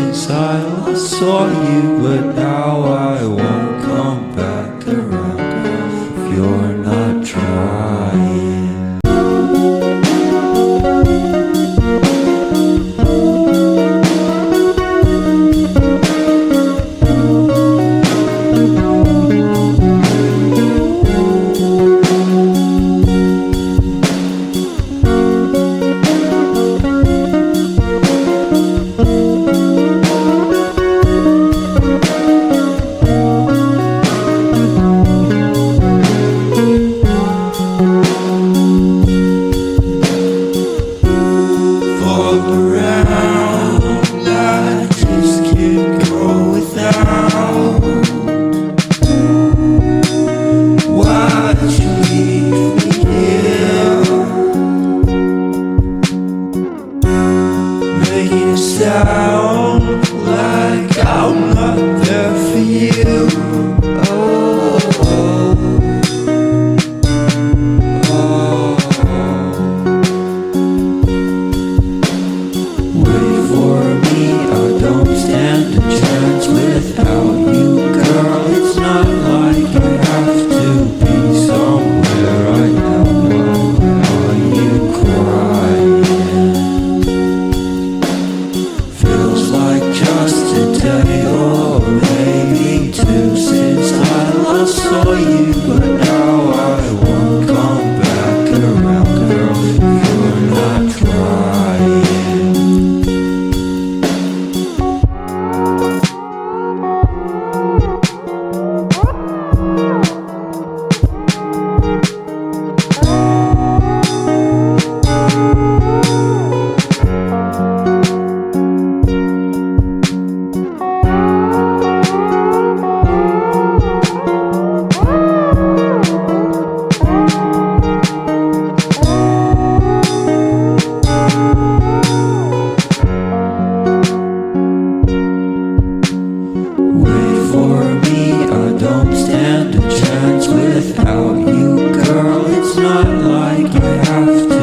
since I last saw you, but now I won't come back around if you're not trying. Sound like I'm not there for you. Oh, oh, oh. Wait for me, I don't stand a chance without you, girl. It's not like I have to be somewhere right now. Why are you crying? Just a day or maybe two since I last saw you, but now I won't come back around, girl, if you're not trying. Don't stand a chance without you, girl. It's not like I have to